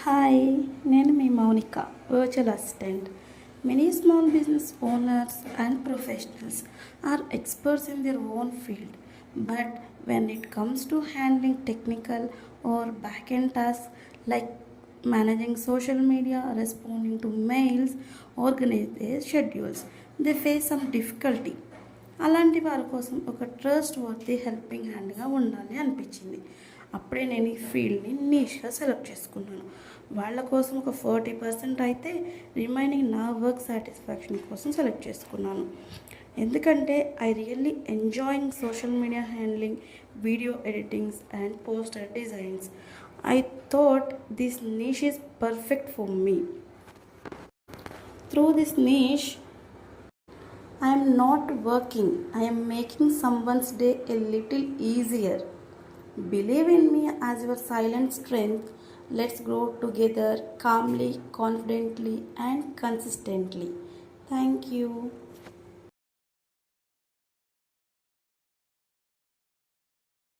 Hi, నేను మీ Mounika, virtual assistant. Many small business owners and professionals are experts in their own field, but when it comes to handling technical or back-end tasks like managing social media, responding to mails, organizing their schedules, they face some difficulty. అలాంటి వారి కోసం ఒక trust worthy helping హ్యాండ్గా ఉండాలి అనిపించింది. అప్పుడే నేను ఈ ఫీల్డ్ని నీష్గా సెలెక్ట్ చేసుకున్నాను. వాళ్ళ కోసం ఒక 40% అయితే రిమైనింగ్ నా వర్క్ సాటిస్ఫాక్షన్ కోసం సెలెక్ట్ చేసుకున్నాను. ఎందుకంటే I really enjoying social media handling, video editings and poster designs. I thought this niche is perfect for me. Through this niche, I am not working, I am making someone's day a little easier. Believe in me as your silent strength. Let's grow together calmly, confidently, and consistently. Thank you.